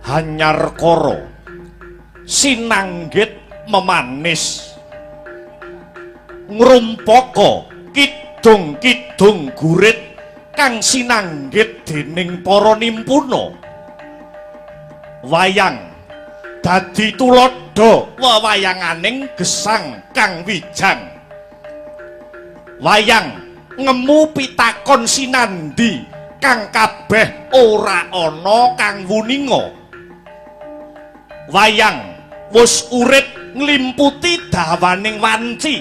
Hanyar koro sinanggit memanis ngrumpaka kidung-kidung gurit kang sinanggit dening para nimpuna wayang dadi tuladha wewayanganing gesang kang wijang wayang ngemu pitakon sinandi kang kabeh ora ana kang wuninga wayang wis urip nglimputi dawaning wanci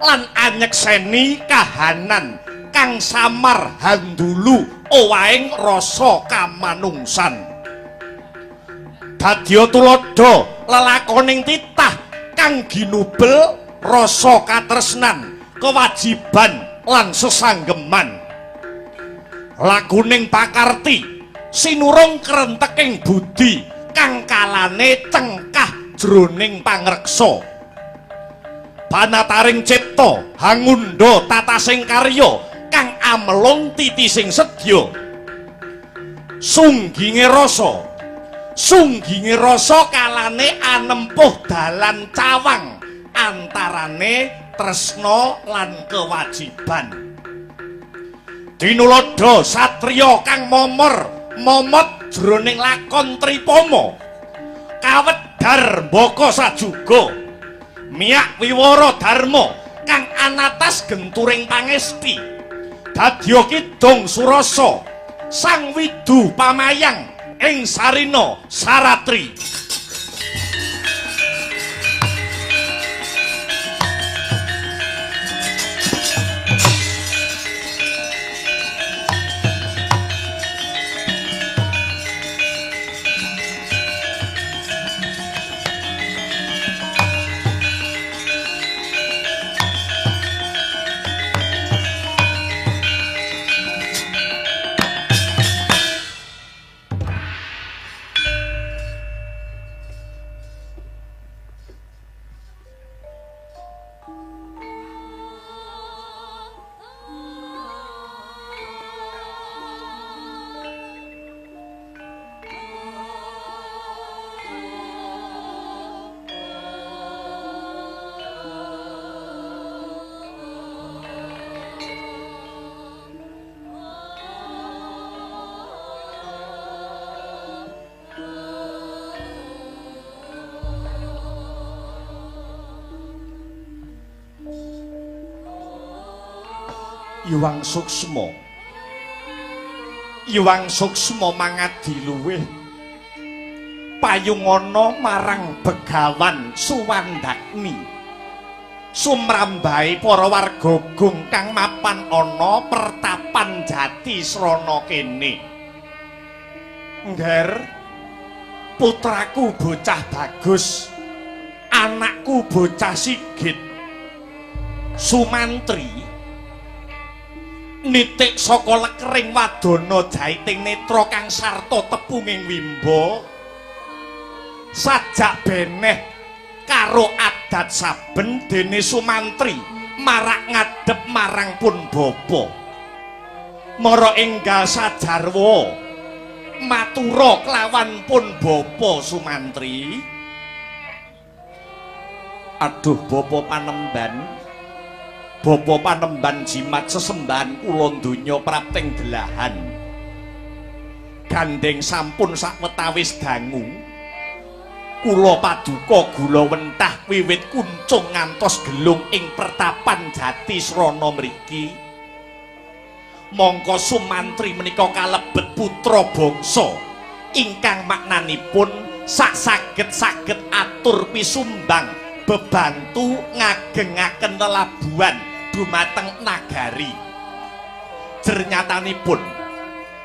lan anyekseni kahanan kang samar handulu owahing rasa kamanungsan dadya tuladha lelakoning titah kang ginubel rasa katresnan kewajiban lan sesanggeman laguning pakarti sinurung krenteking budi kang kalane cengkah jroning pangreksa banataring cipta hangunda tatasing karya kang amelung titising sedya sungginge rasa kalane anempuh dalan cawang antarane tresna lan kewajiban dinulada satriya kang momot jroning lakon tripama kawedhar mbaka sajuga miyak wiwara dharma kang anatas genturing pangesti dadya kidung surasa sang widu pamayang ing sarina saratri. Iwang Suksma mangadi luwih payungana marang Begawan Suwandagni sumrambahe para warga Gung kang mapan ana pertapan jati srana kene. Ngger, putraku bocah bagus, anakku bocah sigit, Sumantri nitik saka lekering wadana jaiting netra kang sarta tepunging wimba sajak beneh karo adat saben dene Sumantri marak ngadhep marang pun bapa mara enggal sajarwa matura kelawan pun bapa Sumantri. Aduh bapa Panemban, Bapa Panemban jimat sesembahan kula donya prapting delahan. Gandeng sampun sakwetawis dangu. Kula paduka gula wentah wiwit kuncung ngantos gelung ing pertapan jati srana mriki. Mongko Sumantri menika kalebet putra bangsa ingkang maknanipun sak saged atur pisumbang bebantu ngagengaken lelabuhan dumateng nagari.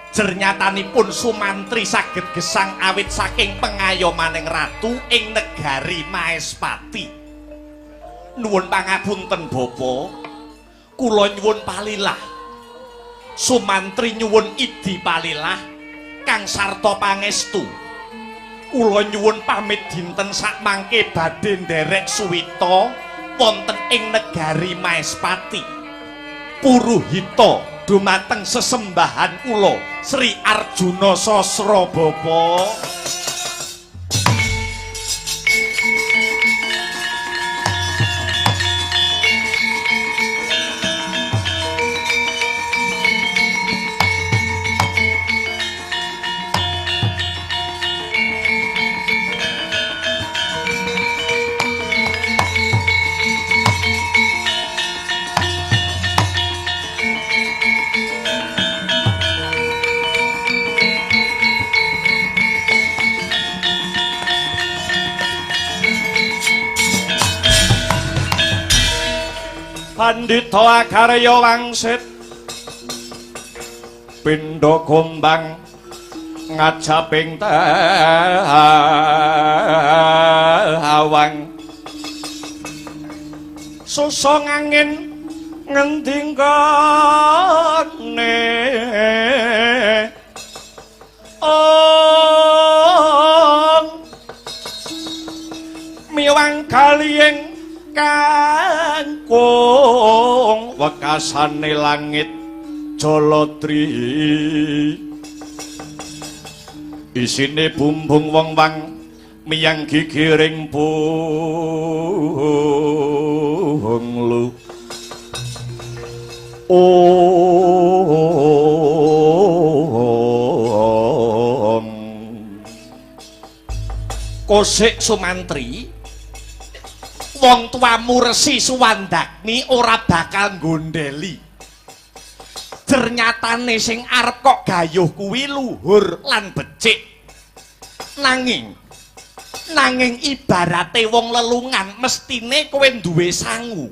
Jernyatanipun Sumantri saged gesang awit saking pengayomaning ratu ing negari Maespati. Nuwun pangapunten Bapa, kula nyuwun palilah. Sumantri nyuwun idi palilah kang sarta pangestu. Kula nyuwun pamit dinten sakmangke badhe nderek suwita wonten ing negari Maespati. Puruhita dumateng sesembahan kula Sri Arjuna Sasra Bapa. Pandhita Agarya wangsit pindha gombang ngajaping tawang susung angin ngending kene miwang kaliyeng kangkung wekasane langit Jaladri isine bumbung wong-wang miyang gigiring punglu Kosik Sumantri, wong tuamu Resi Suwandagni ora bakal nggondeli. Ternyatane sing arep kok gayuh kuwi luhur lan becik. Nanging ibarate wong lelungan mestine kowe duwe sangu.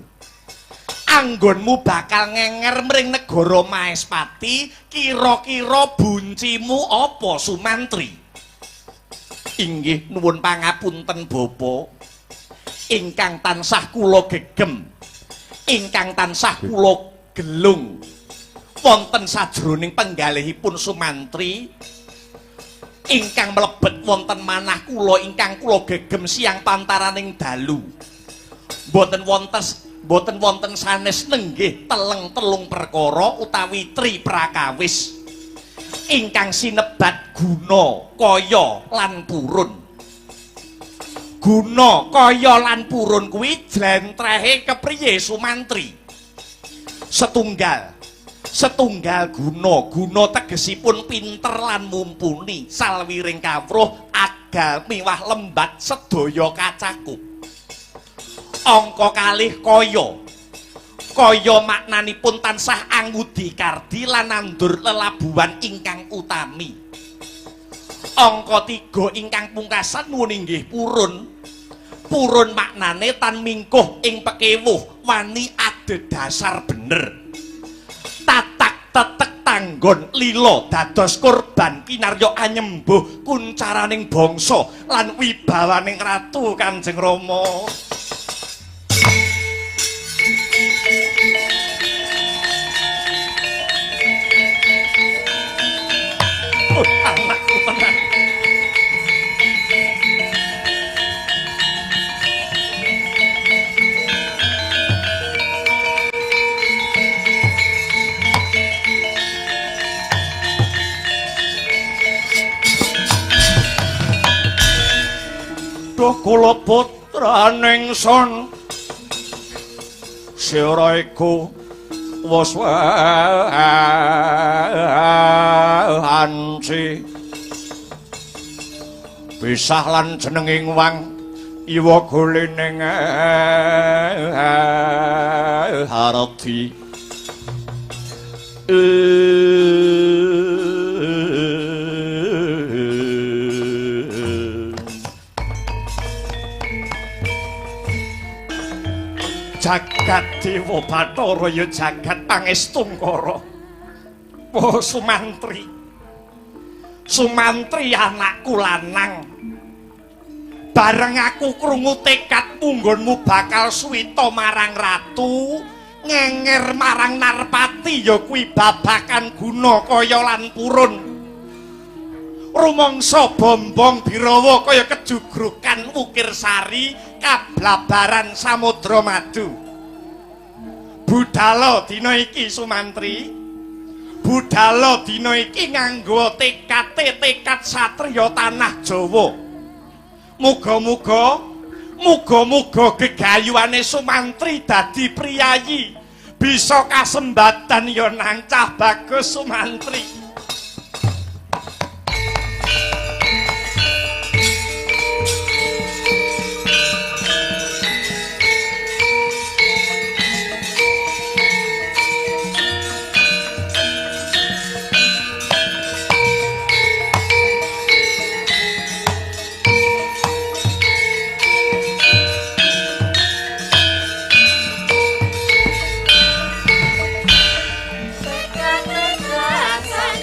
Anggonmu bakal ngenger mring negara Maespati, kira-kira buncimu apa Sumantri? Inggih nuwun pangapunten Bapa. Ingkang tansah kula gegem, ingkang tansah kula gelung wonten sajroning penggalihipun Sumantri ingkang mlebet wonten manah kula ingkang kula gegem siang pantaraning dalu. Boten wonten sanes nenggih telung perkara utawi tri prakawis ingkang sinebat guna, kaya lan purun. Guna, kaya lan purun kuwi jlentrehe kepriye Sumantri? Setunggal guna tegesipun pinter lan mumpuni, salwiring kawruh agal miwah lembat sedaya kacakup. Angka kalih kaya maknanipun tansah angudi kardi lan nandur lelabuhan ingkang utami. Angka 3 ingkang pungkasan nuwun inggih purun maknane tan mingkuh ing pekewuh wani adhedhasar bener. Tatak tetek tanggon lila dados korban kinarya anyembuh kuncaraning bangsa lan wibawaning ratu Kanjeng Rama. Anakku tenang. Duh kula putraning son sira iku wis anci pisah lan jenenging wang iwa gulining harati jagat dewa Bathara ya jagat pangestungkara. Oh Sumantri anakku lanang, bareng aku krungu tekad munggonmu bakal suwita marang ratu ngenger marang Narpati ya kuwi babakan guna kaya lan purun. Rumangsa bombong Birawa kaya kejugrukan ukir sari kablabaran Samudra Madu. Budhalo dina iki Sumantri, budhalo dina iki nganggo tekad satriya tanah Jawa. Muga-muga gegayuhane Sumantri dadi priyayi bisa kasembatan ya nancah bagus Sumantri. Sang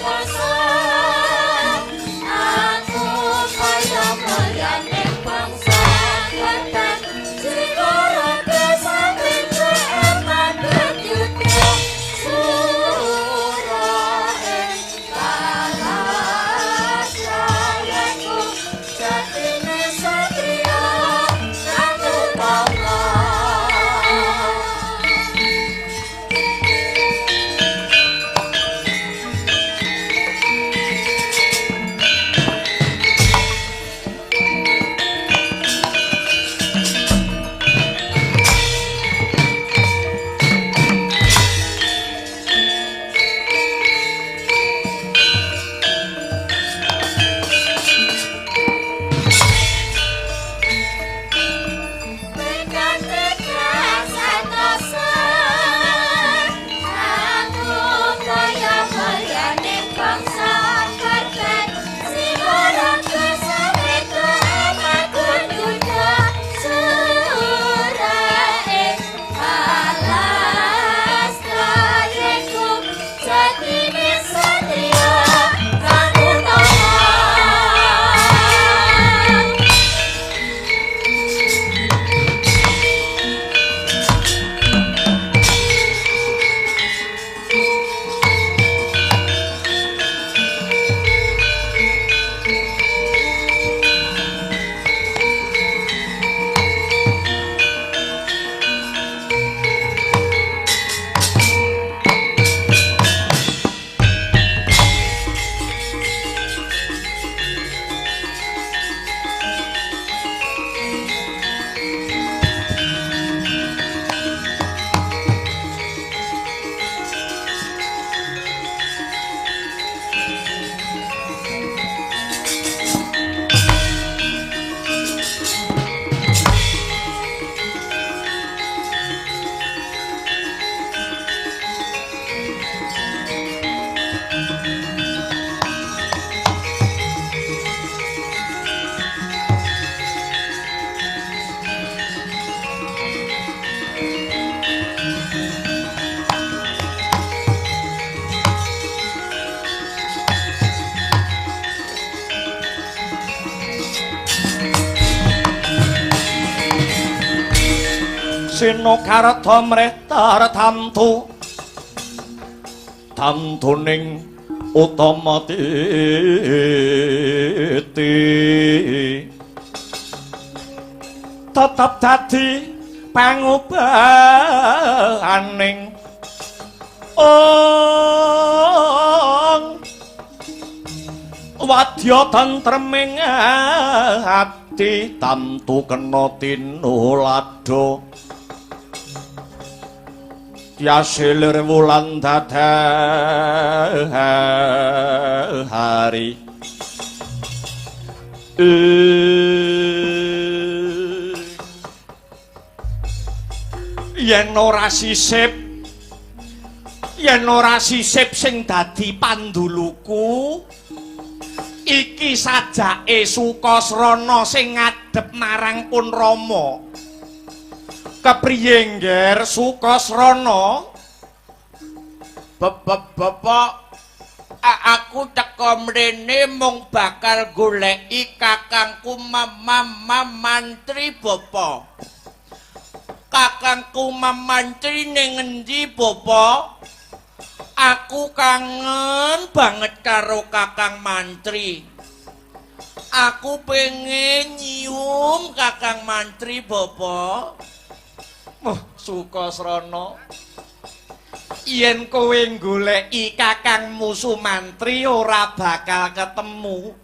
sino karta mrehtar tamtu tamtuning utama titi tetep dadi pangubahaning wadya tentreming ati tamtu kena tinulada yasilir wulan dadahari yen ora sisip sing dadi panduluku iki sajake Sukasrana sing ngadhep marang Pun Rama. Kepriye ngger Sukasrana? Bapak, aku teko mrene mung bakal goleki kakangku mantri Bapak. Kakangku mantri ning endi Bapak? Aku kangen banget karo Kakang Mantri. Aku pengen nyium Kakang Mantri, Bapak. Sukasrana. Yen kowe goleki Kakangmu Sumantri ora bakal ketemu.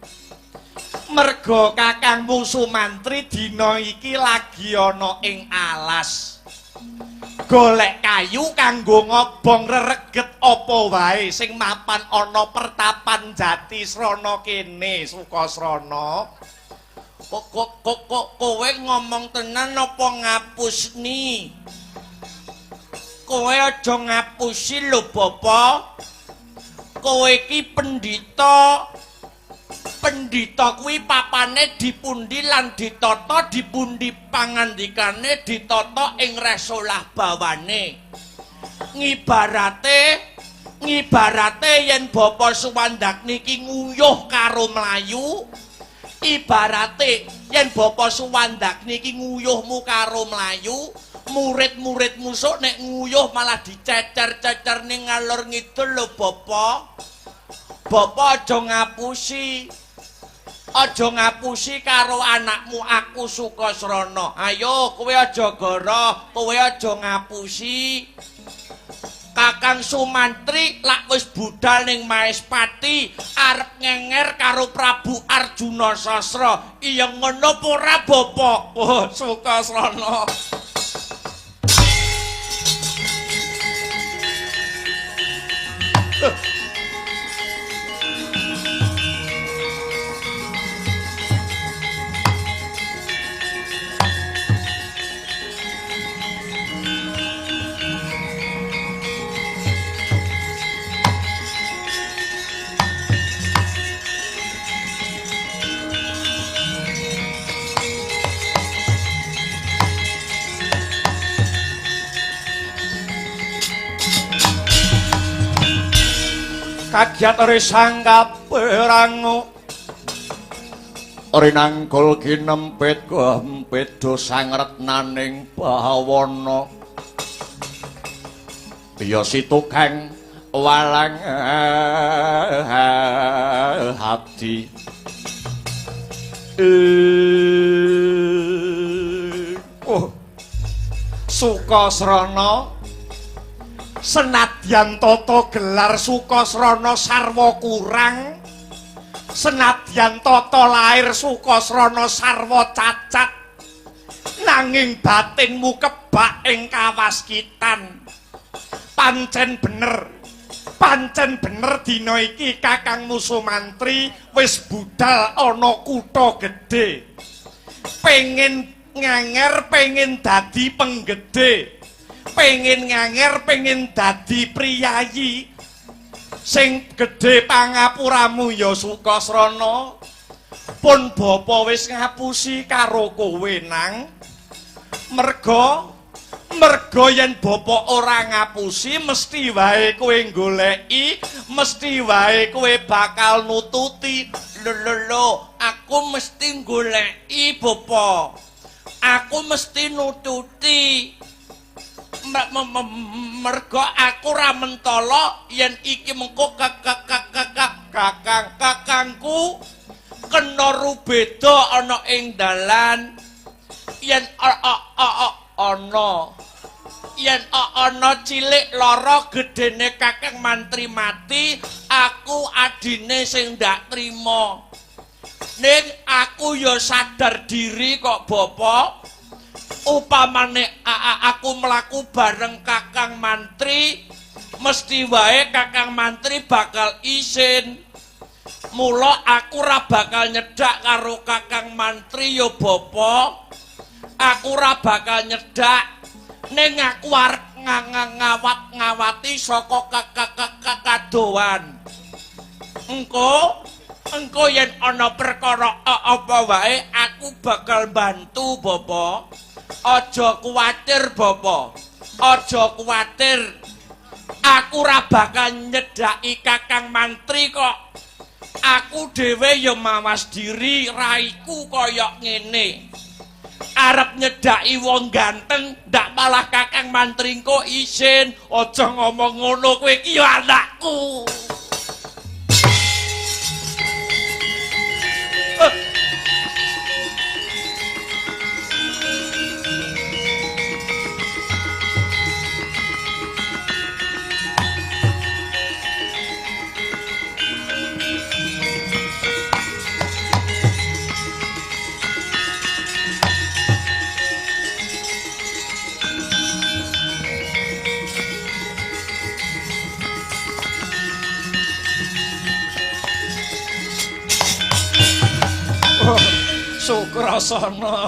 Merga Kakangmu Sumantri dina iki lagi ana ing alas. Golek kayu kanggo ngobong rereget apa wae sing mapan ana pertapan Jatisrana kene Sukasrana. Kowe ngomong tenan apa ngapusni? Kowe aja ngapusi lho Bapak. Kowe iki pendhita. Pendhita kuwi papane dipundi lan ditata, dipundi pangandikane ditata ing resolah bawane. Ngibarate yen Bapak Suwandak niki nguyuh karo mlayu, ibarate yen Bapak Suwandak niki nguyuhmu karo mlayu, murid-muridmu sok nek nguyuh malah dicecer-cecer ning ngalor ngidul lho Bapak. Bapak aja ngapusi. Aja ngapusi karo anakmu aku Sukasrana. Ayo kowe aja goroh, kowe aja ngapusi. Kakang Sumantri lak wis budal ning Maespati arep ngenger karo Prabu Arjuna Sasra. Iya ngono apa ora Bapak? Oh, Sukasrana. Kagiat risangkap perangu rinangkul kinempit kempit dosang retnaning bawana ya si tukang walang hati Sukasrana senadyan tata gelar Sukasrana sarwa kurang, senadyan tata lair Sukasrana sarwa cacat, nanging batinmu kebak ing kawaskitan. Pancen bener dina iki Kakangmu Sumantri wis budal ana kutha gedhe. Pengen nganger, pengen dadi penggedhe. Pengen nganger, pengen dadi priyayi sing gedhe pangapuramu ya Sukasrana. Pun bapa wis ngapusi karo kowe nang merga yen bapa ora ngapusi mesti wae kowe goleki, mesti wae kowe bakal nututi. Lho, aku mesti goleki bapa, aku mesti nututi. mergo aku ra mentala yen iki mengko kakangku kena rubeda ana ing dalan yen ana cilik lara gedene kakang mantri mati aku adine sing ndak trima ning aku ya sadar diri kok Bapak upamane aku mlaku bareng kakang mantri mesti wae kakang mantri bakal isin mula aku ra bakal nyedak karo kakang mantri ya Bapak aku ra bakal nyedak ning aku arep ngawat-ngawati saka kakadoan engko yen ana perkara apa wae aku bakal bantu Bapak aja kuwatir Bapak aja kuwatir aku ra bakal nyedaki kakang mantri kok aku dhewe ya mawas diri raiku kaya ngene arep nyedaki wong ganteng ndak malah kakang mantri engko isin aja ngomong ngono kowe iki ya anakku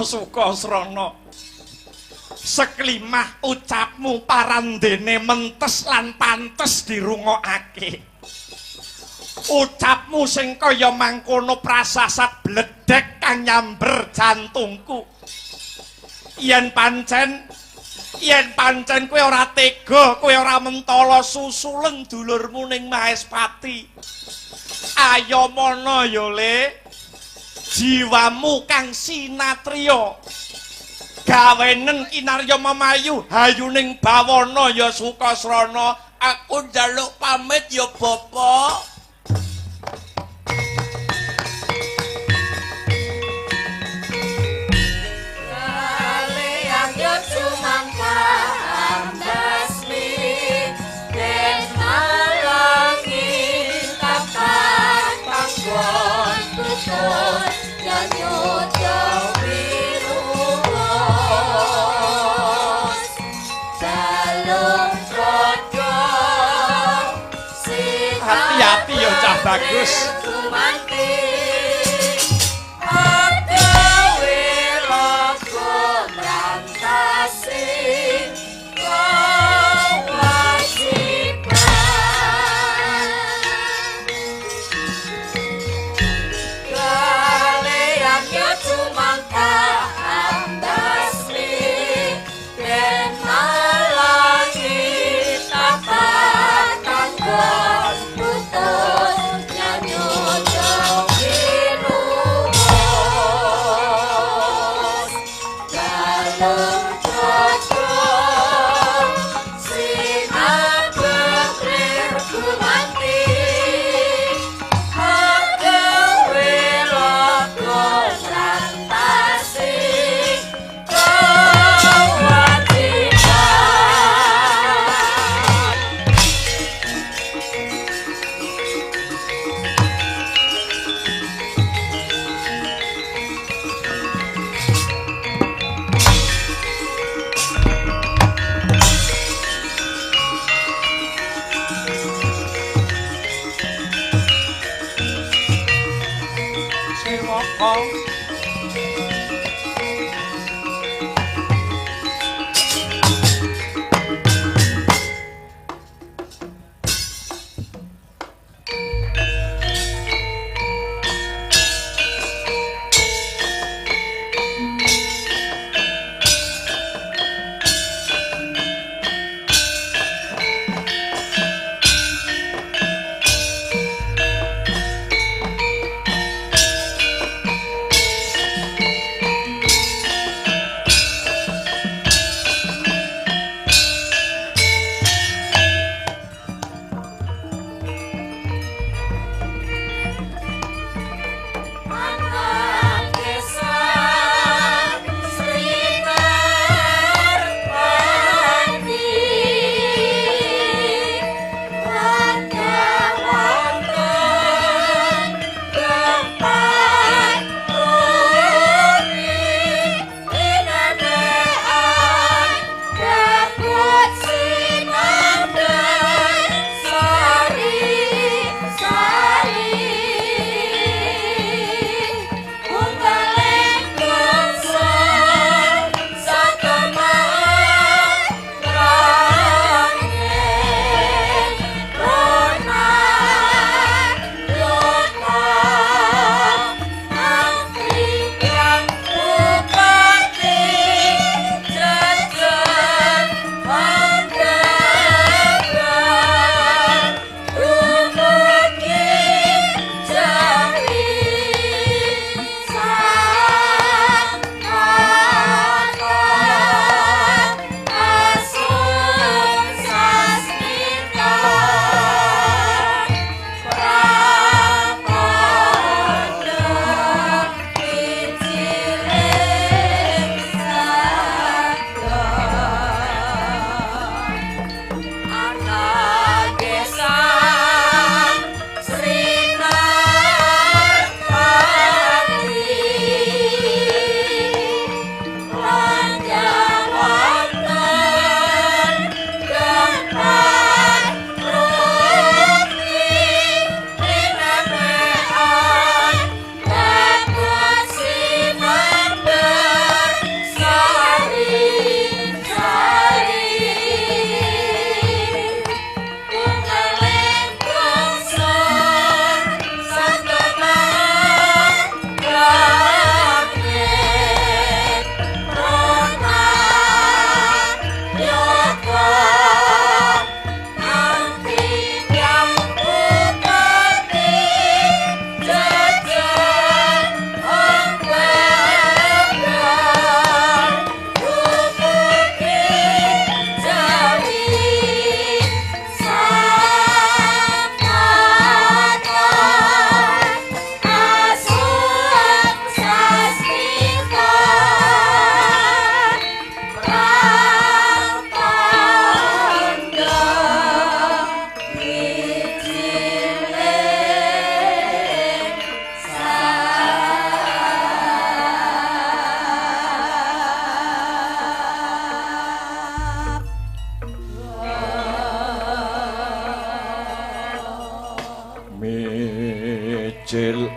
Sukasrana seklimah ucapmu parandene mentes lan pantes dirungokake ucapmu sing kaya mangkono prasasat bledek kang nyamber jantungku yen pancen kowe ora tega kowe ora mentala susulen dulurmu ning Mahespati ayo mono ya Le jiwamu kang sinatriya gawenen kinarya mamayu hayuning bawana ya Sukasrana aku njaluk pamit ya Bapak hati-hati ya cah bagus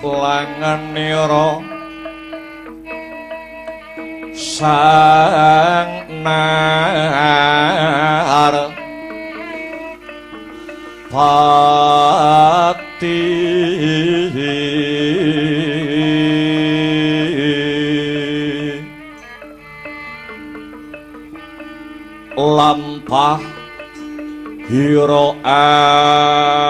langenira sang nar pati lampah hira alon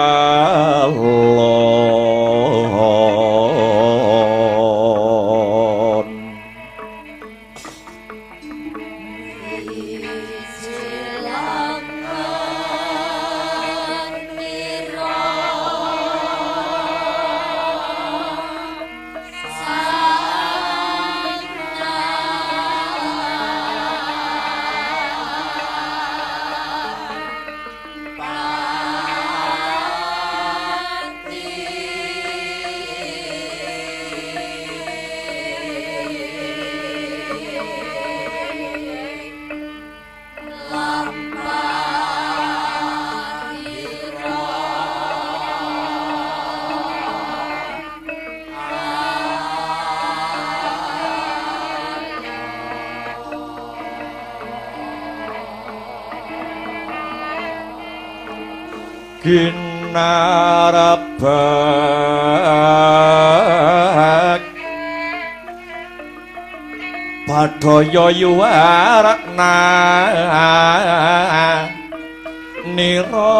kinarabak padaya yuwarna nira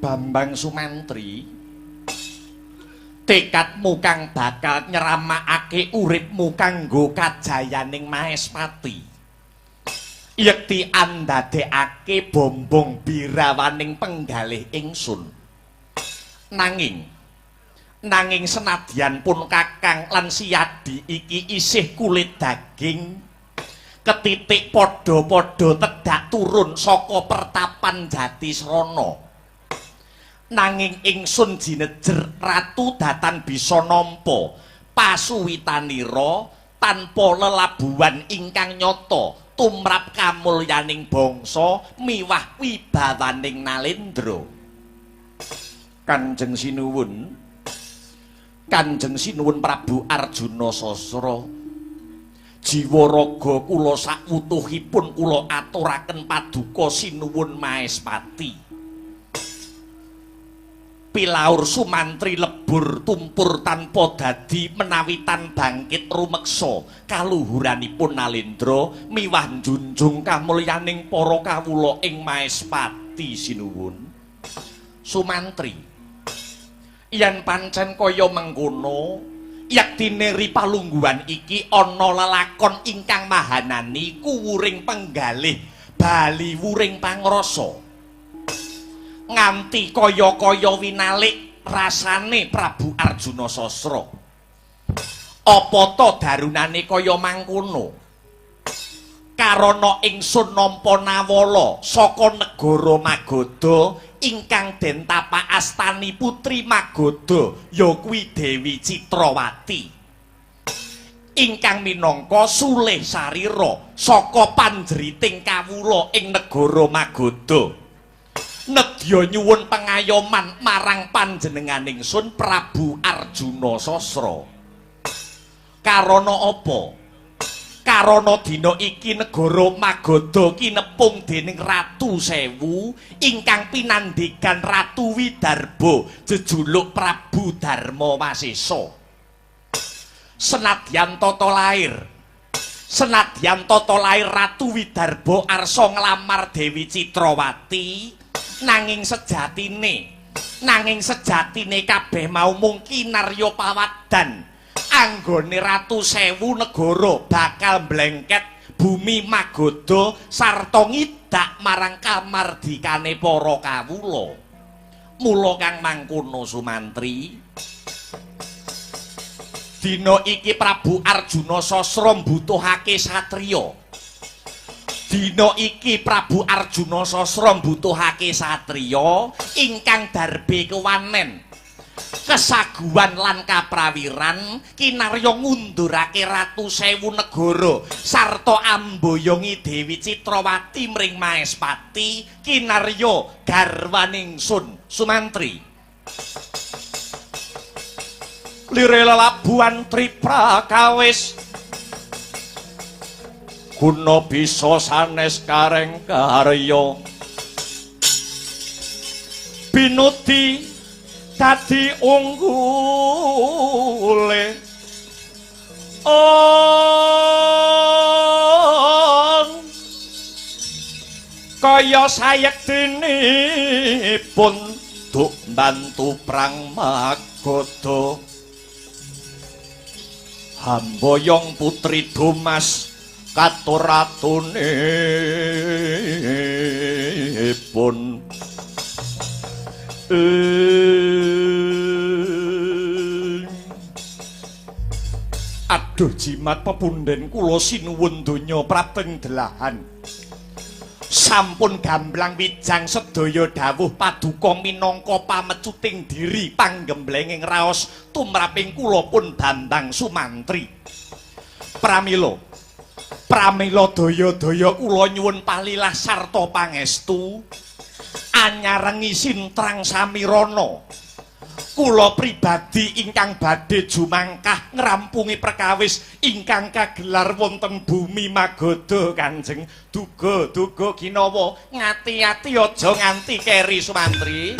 Bambang Sumantri, tekadmu kang bakal nyeramakake uripmu kanggo kajayaning Mahespati. Yekti andadekake bombong birawaning penggalih ingsun. Nanging senadyan pun Kakang lan Siyadi iki isih kulit daging, ketitik padha-padha tedak turun saka pertapan Jatisrana. Nanging ingsun jinejer ratu datan bisa nampa pasuwitanira tanpa lelabuhan ingkang nyata tumrap kamulyaning bangsa miwah wibawaning Nalendra. Kanjeng Sinuwun Prabu Arjuna Sasra, jiwa raga kula sakwutuhipun kula aturaken paduka sinuwun Mahespati. Pilaur Sumantri lebur tumpur tanpa dadi menawi tan bangkit rumeksa kaluhuranipun Nalendra miwah njunjung kamulyaning para kawula ing Mahespati sinuwun. Sumantri, yen pancen kaya mengkono, yaktine ripalungguhan iki ana lelakon ingkang mahanani kuwuring penggalih bali wuring pangrasa nganti kaya-kaya winalik rasane Prabu Arjuna Sasra. Apa to darunane kaya mangkono? Karana ingsun nampa nawala saka negara Magadha ingkang den tapak astani putri Magadha ya kuwi Dewi Citrawati. Ingkang minangka sulih sarira saka panjriting kawula ing negara Magadha. Nedya nyuwun pengayoman marang panjenenganing sun Prabu Arjuna Sasra. Karana apa? Karana dina iki negara Magadha kinepung dening Ratu Sewu ingkang pinandhigan Ratu Widarba jejuluk Prabu Darmawasesa. Senadyan tata lair Ratu Widarba arsa nglamar Dewi Citrawati nanging sejatine kabeh mau mung kinarya pawadhan. Anggone Ratu Sewu negara bakal mblengket bumi Magadha sarta ngidak marang kamardikane para kawula. Mula kang mangkono Sumantri, dina iki Prabu Arjuna Sasra mbutuhake satriya. Ingkang darbe kewanen kesaguan lan kaprawiran kinarya ngundurake Ratu Sewu negara sarta amboyongi Dewi Citrawati mring Maespati kinarya garwaning sun Sumantri. Lire lelabuhan triprakawis guna bisa sanes kareng karya binudi dadi unggule kaya sayektinipun duk bantu prang Magadha hamboyong putri Dumas katuratunipun aduh jimat pepunden kula sinuwun donya prateng delahan sampun gamblang wijang sedaya dawuh paduka minangka pamecuting diri panggemblenging raos tumraping kula pun Bambang Sumantri. Pramila daya-daya kula nyuwun palilah sarta pangestu anyarengi sintrang samirana kula pribadi ingkang badhe jumangkah ngrampungi perkawis ingkang kagelar wonten bumi Magadha Kanjeng. Duga ginawa ngati-ati aja nganti keri Sumantri.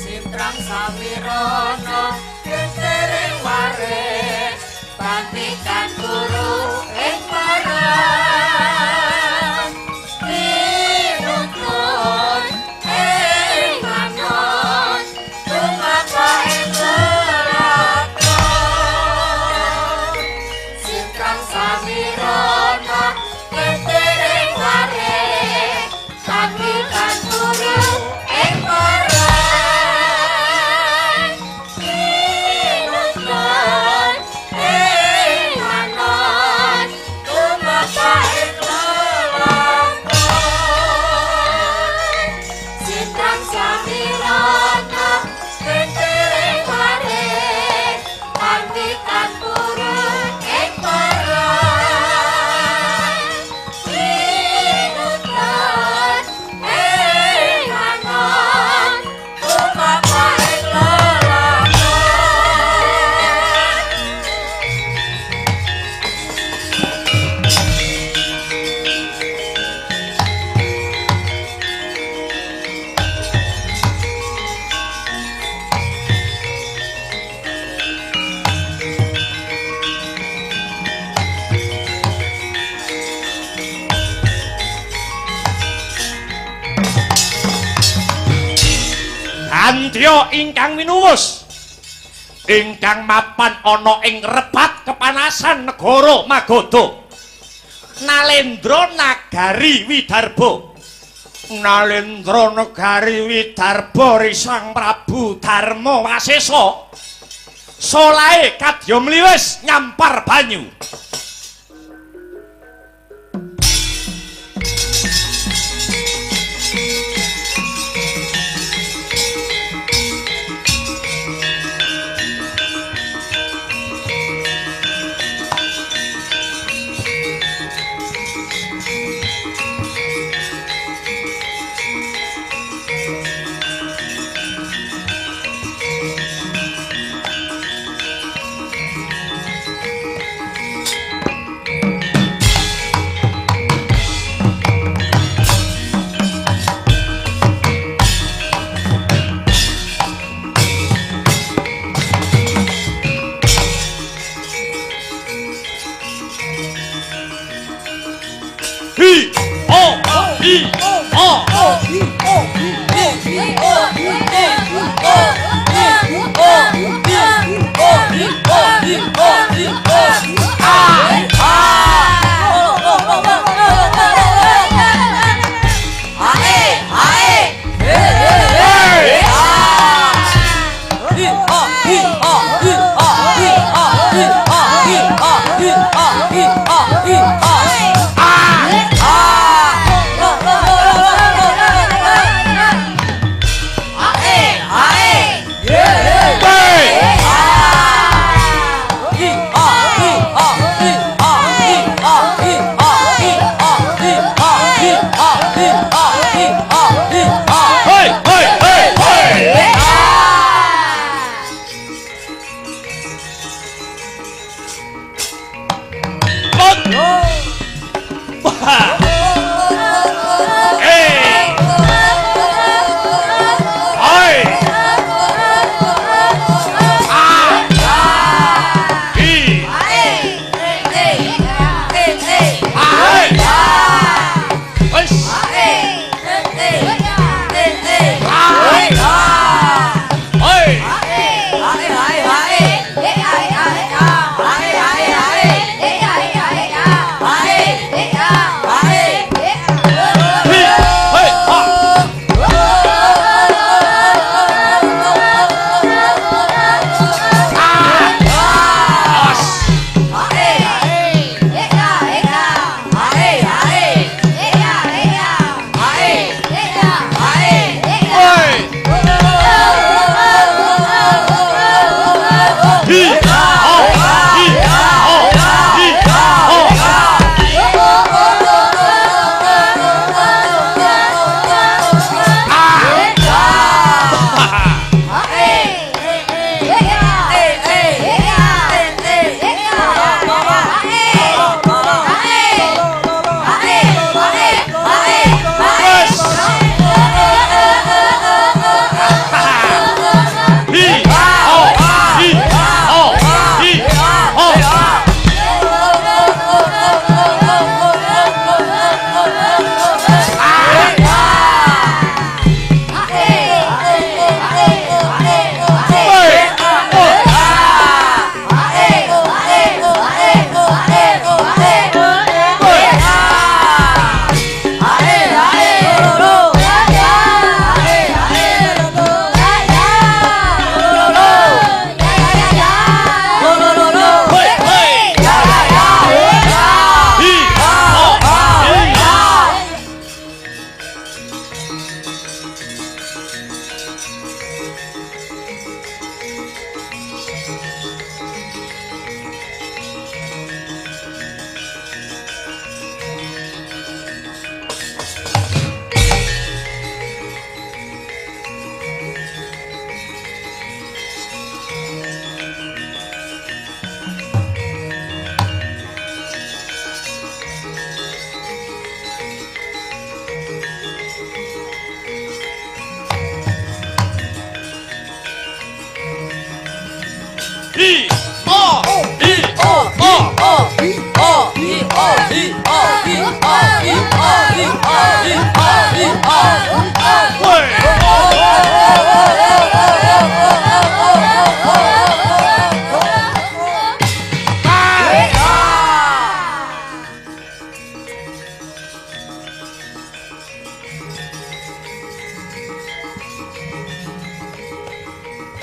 Sintrang samirana kesering waris pantikan guru ing parang linutun ing manon tumapa ing lakon sintrang samirana kesering waris pantikan guru ing parang Andya ingkang minuwus ingkang mapan ana ing repat kepanasan negara Magadha Nalendra Nagari Widarba. Nalendra Nagari Widarba Sang Prabu Darma Wasesa. Solahe kadya mliwis nyampar banyu.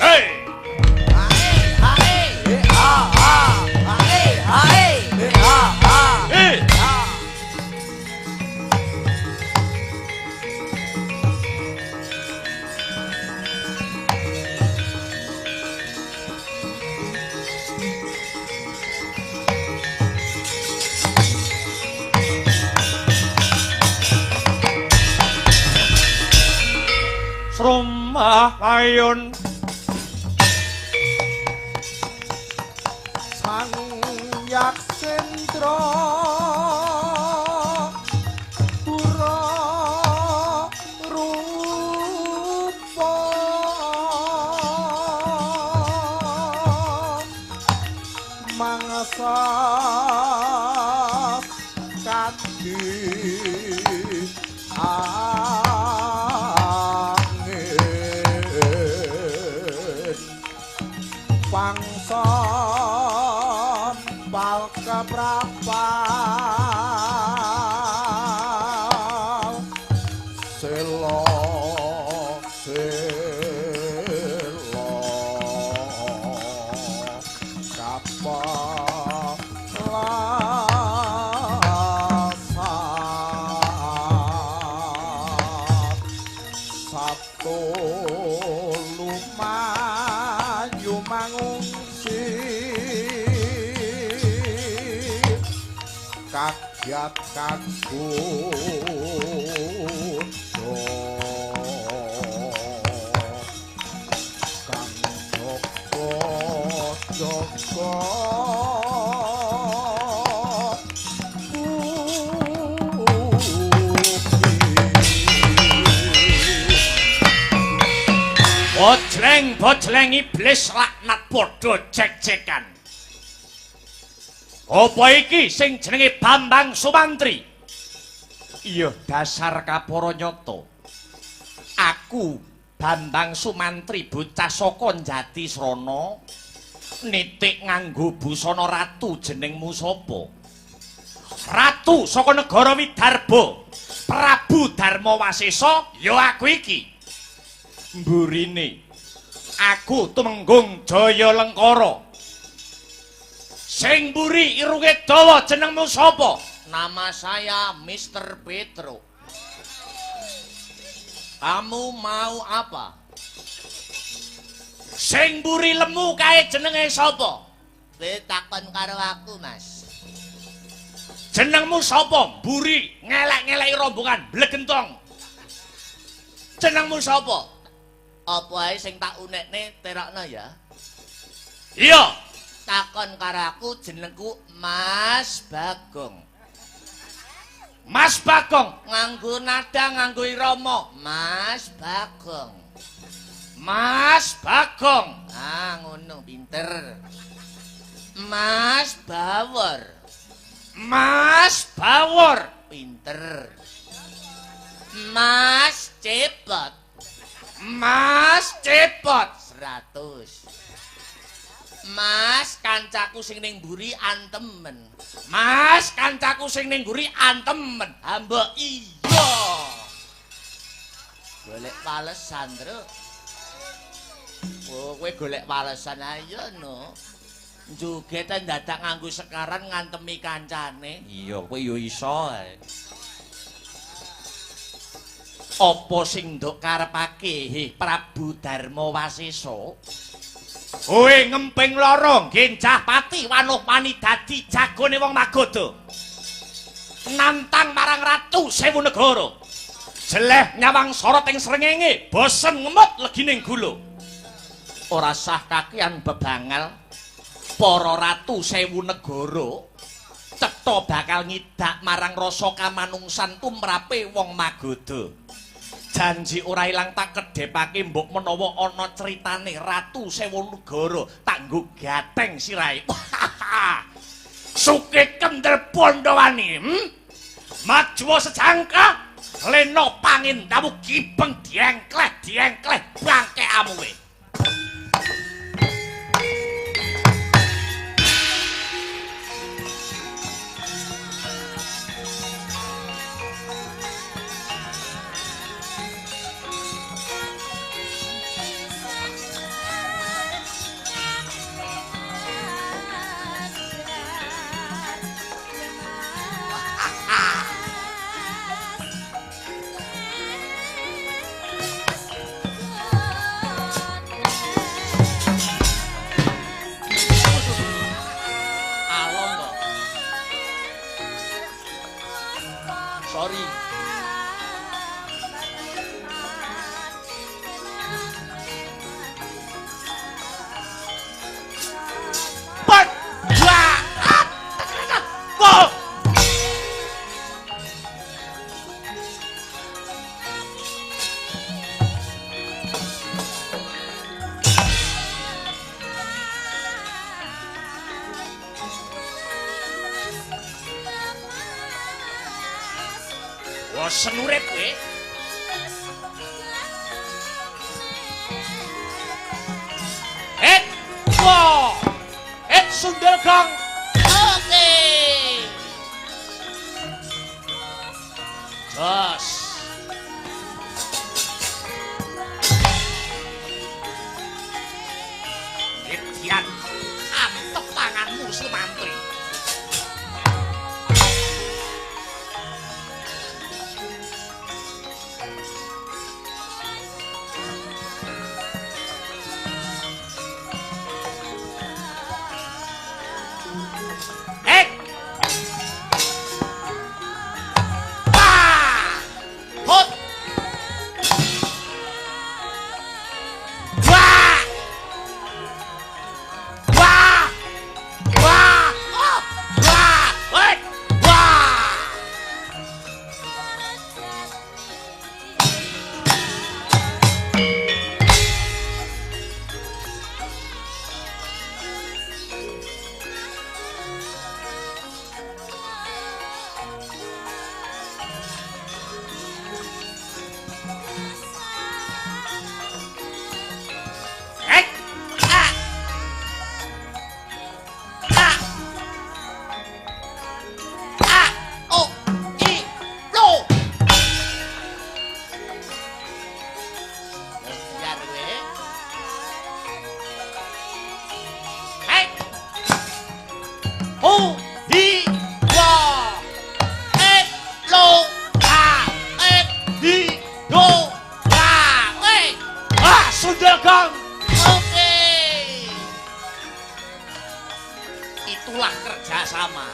Hei. Srumah payun sang yaksendra pura rupa mangsa kadhi pangson palkeprapal selo kapalasat satu lumayu mangungsi kagyat kagudo kang joko Bojleng iblis laknat padha jek-jekan. Apa iki sing jenenge Bambang Sumantri? Iya, dasar kapara nyata. Aku Bambang Sumantri bocah saka Jati Srana nitik nganggo busana ratu. Jenengmu sapa? Ratu saka negara Widarba, Prabu Darmawasesa. Ya aku iki. Mburine aku tumenggung Jaya Lengkara. Sing mburi irunge dawa jenengmu sapa? Nama saya Mr. Petro. Kamu mau apa? Sing mburi lemu kae jenenge sapa? Ditakon karo aku, Mas. Jenengmu sapa? Mburi ngelek-ngeleki rombongan blegentong. Jenengmu sapa? Apa ae sing tak unekne terakno ya? Iya. Takon karo aku, jenengku Mas Bagong. Mas Bagong Nganggo nada, nganggo irama. Mas Bagong. Mas Bagong. Ah, ngono pinter. Mas Bawor. Mas Bawor. Pinter. Mas Cepot. Mas Cepot. 100. Mas kancaku sing ning mburi antemen. Mas kancaku sing ning mburi antemen. Hamba iya. Golek palesan, Truk. Oh, kowe golek palesan ayo no. Joget dadak nganggo sekaran ngantemi kancane. Iya, kowe yo iso ae. Apa sing nduk karepake Prabu Darmawasesa? Kowe ngemping lara genjah pati wanuh mani dadi jagone wong Magoda. Nantang marang Ratu Sewu Negara. Jeleh nyawang sorot ing srengenge, bosen ngemot legining gula. Ora sah kakean bebangal para Ratu Sewu Negara cetha bakal ngidak marang rasa kamanungsan tumrape wong Magoda. Janji ora ilang tak kedhepake mbok menawa ana critane Ratu Sewu Negara tak nggo gateng sirahe. Suke kendel pondowani. Maju sejangka leno pangin damu kibeng diengkleh bangke amuwe. bosen urip kowe. Wah! Sundel Gang. Oke. Jos. Irjian, antep tanganmu Sumantri. Itulah kerjasama.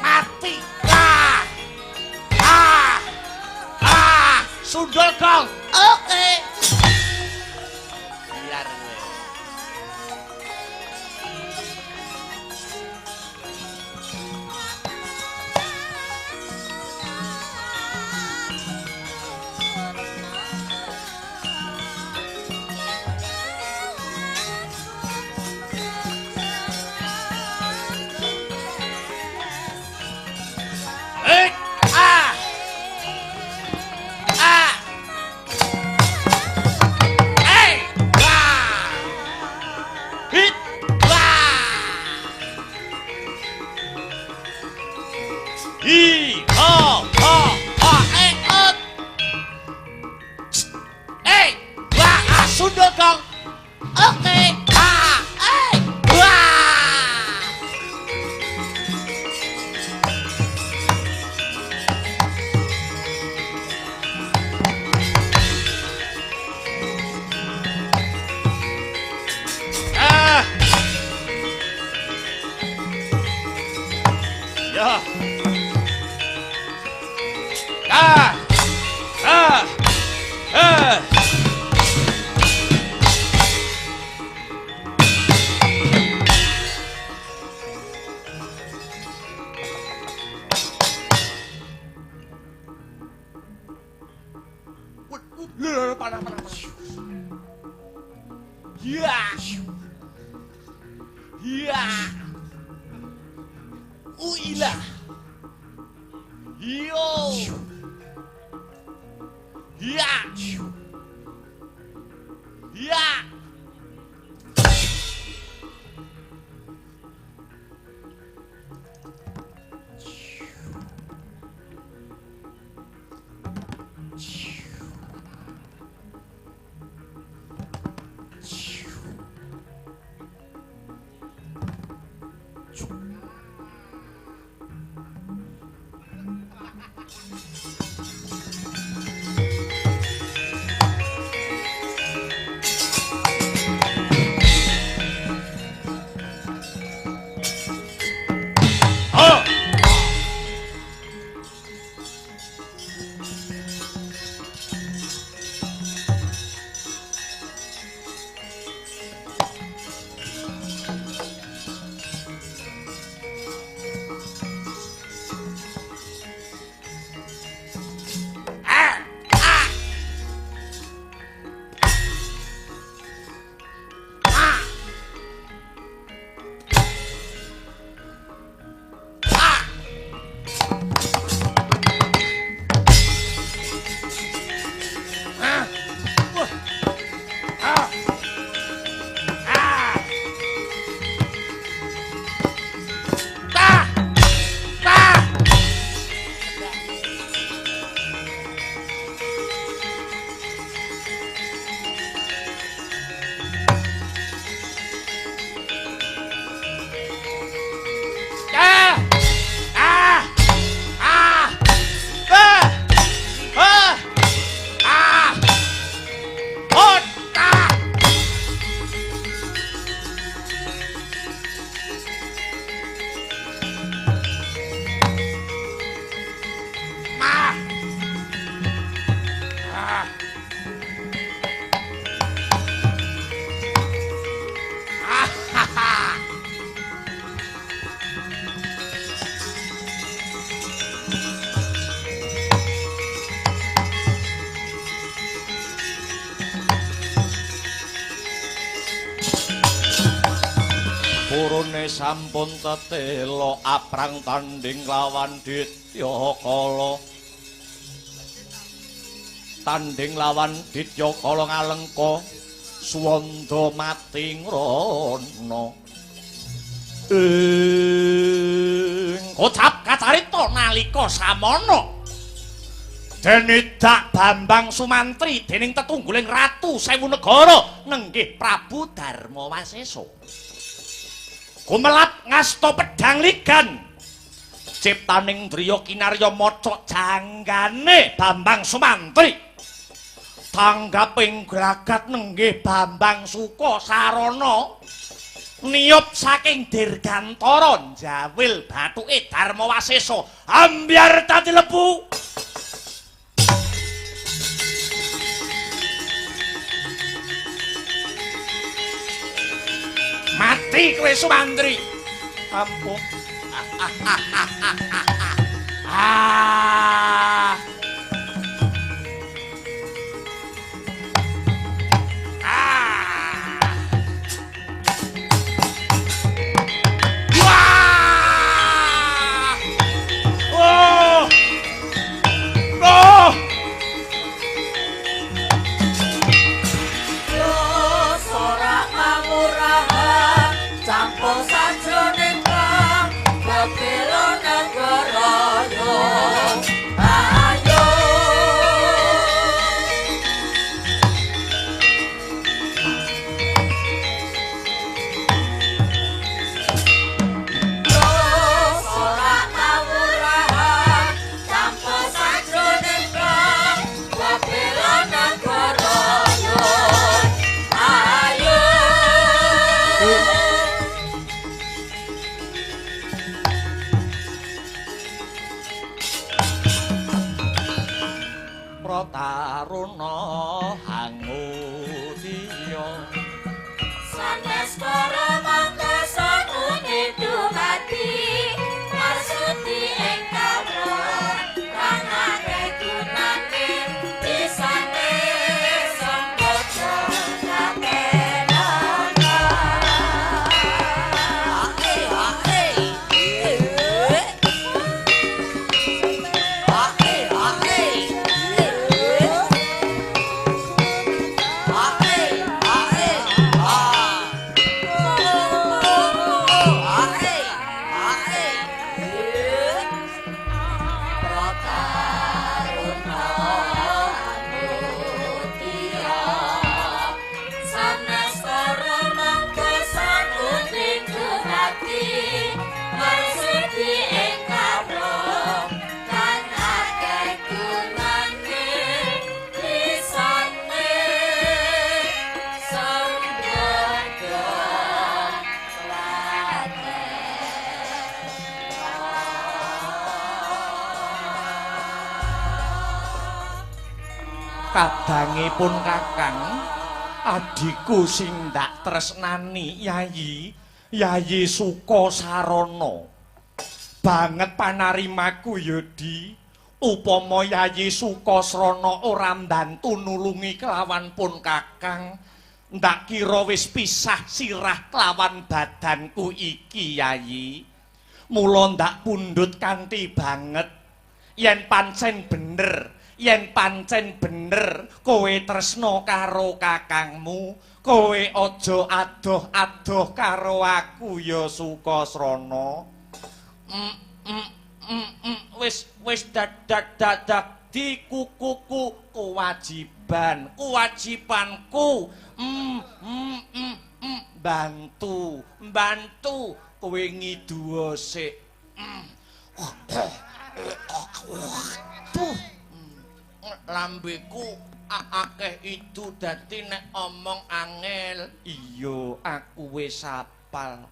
Mati. Sundel Gang. Oke. Biar gue. Sundel Gang. Oke. Uilah. Yo. Ya. Ya. Purune sampun tetelo aprang tanding lawan Ditya Kala. Tanding lawan Ditya Kala Ngalengka Suwanda mati ngrana. Kocap kacarita nalika samana dene Dak Bambang Sumantri dening tetungguling Ratu Sewu Negara nenggih Prabu Darmawasesa. Gumelap ngasta pedhang ligan ciptaning driya kinarya maca janggane Bambang Sumantri tanggaping gragat nenggih Bambang Sukasarana niyup saking dirgantara njawil bathuke Darmawasesa ambyar dadi lebu. Mati kowe Sumantri. Ampun. Taruna Hangudya sanes para mangkasa kune dumati marsudi ing kawruh kang arep gunane bisane sambodo kapenana marsudi ing kawruh kang Kadangipun Kakang, adhiku sing ndak tresnani Yayi Sukasarana. Banget panarimaku ya Di. Upama Yayi Sukasrana ora mbantu nulungi kelawan pun Kakang, ndak kira wis pisah sirah kelawan badanku iki Yayi. Mula ndak pundhut kanthi banget yen pancen bener kowe tresna karo kakangmu, kowe aja adoh-adoh karo aku ya Sukasrana. Wis dadi kukuku kewajibanku. Bantu kowe ngiduwa sik. Lambeku akeh itu dadi nek omong angel. Iya, aku wis apal.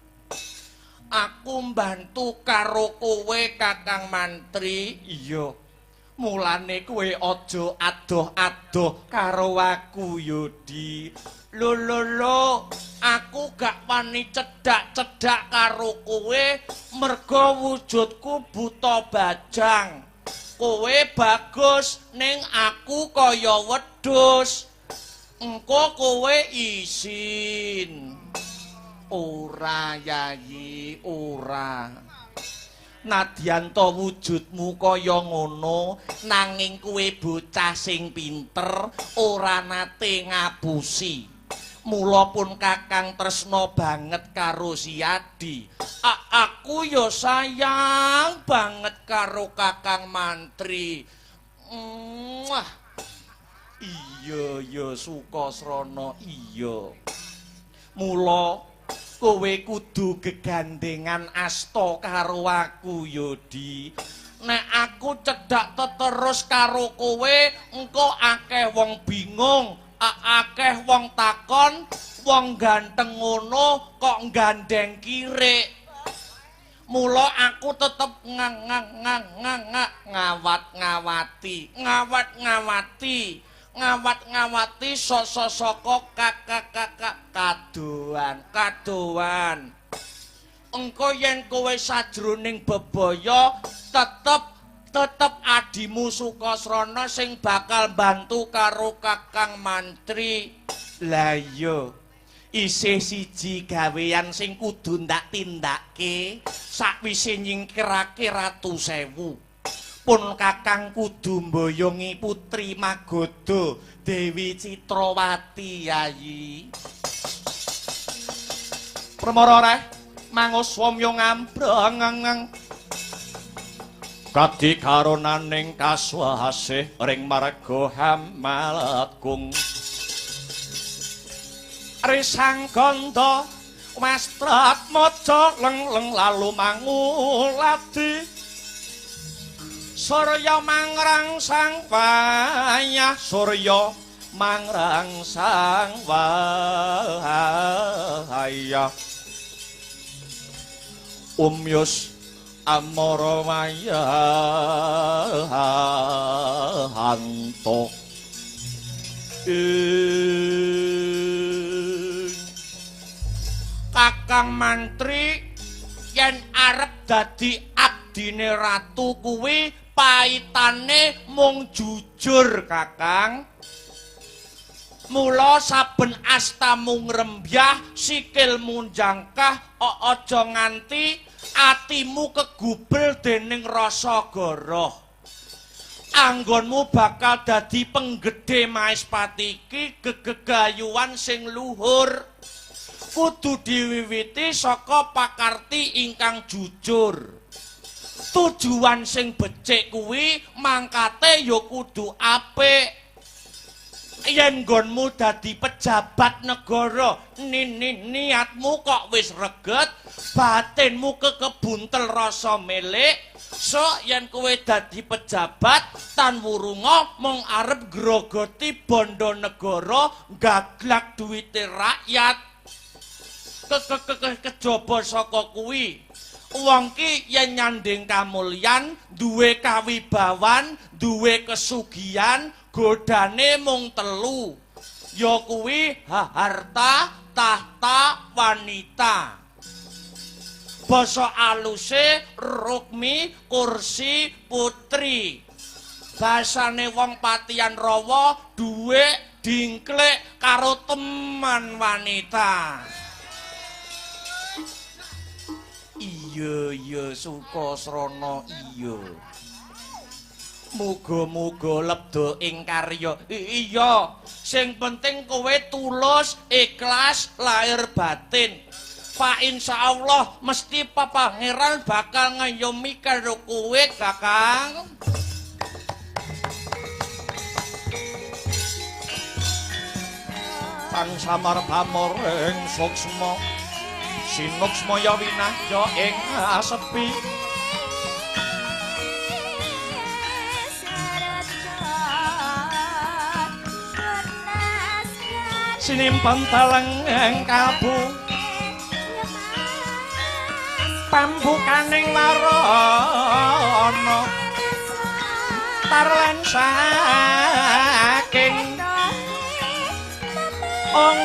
Aku mbantu karo kowe Kakang Mantri. Iya. Mulane kowe aja adoh-adoh karo aku ya Di. Lho, aku gak wani cedhak-cedhak karo kowe merga wujudku buta bajang. Kowe bagus ning aku kaya wedhus. Engko kowe isin. Ora Yayi, ora. Nadyan to wujudmu kaya ngono, nanging kowe bocah sing pinter, ora nate ngapusi. Mula pun Kakang tresna banget karo si Adi. Aku ya sayang banget karo Kakang Mantri. Iya ya Sukasrana, iya. Mula kowe kudu gegandengan asta karo aku ya Di. Nek aku cedhak terus karo kowe, engko akeh wong bingung, akeh wong takon, wong ganteng ngono kok gandeng kirik. Mula aku tetep ngawat-ngawati saka kadoan. Engko yen kowe sajroning bebaya tetep adimu Sukasrana sing bakal bantu karo Kakang Mantri. Lah iya, isih siji gawean sing kudu ndak tindake sakwise nyingkirake Ratu Sewu. Pun Kakang kudu mboyongi Putri Magoda Dewi Citrawati Yayi. Pramara reh mangus wamya ngambrang kadi karonaning kaswasih ring marga Hamalakung. Risang ganda wastrat maca leng-leng lalu mangulati Surya mangrangsang wayah, Surya mangrangsang wayah. Umyus amara wayahanto. Kakang Mantri yen arep dadi abdine ratu kuwi paitane mung jujur Kakang. Mula saben astamu ngrembyah sikilmu njangkah aja nganti atimu kegubel dening rasa goroh. Anggonmu bakal dadi penggedhe Maespati iki gegayuhan sing luhur. Kudu diwiwiti saka pakarti ingkang jujur. Tujuan sing becik kuwi mangkate ya kudu apik. Yen nggonmu dadi pejabat negara, niatmu kok wis reget, batinmu kekebuntel rasa milik. So yen kowe dadi pejabat tan wurunga mung arep grogoti bondo negara, gaglak duwite rakyat. Kejaba saka kuwi Wong ki yen nyanding kamulyan, duwe kawibawan, duwe kesugihan, godane mung telu. Ya kuwi harta, tahta, wanita. Basa aluse rukmi, kursi, putri. Basane wong patian rawa, duwe dingklek karo teman wanita. Iya Sukasrana iya. Muga-muga lebda ing karya. Iya, sing penting kowe tulus, ikhlas, lahir batin. Pak insyaallah mesti Pangeran bakal ngayomi karo kowe, Kakang. Tan samar pamor ing suksma sinuksmaya winahya ing asepi sinimpen taleng ing kalbu pambukaning warana tarlen saking ong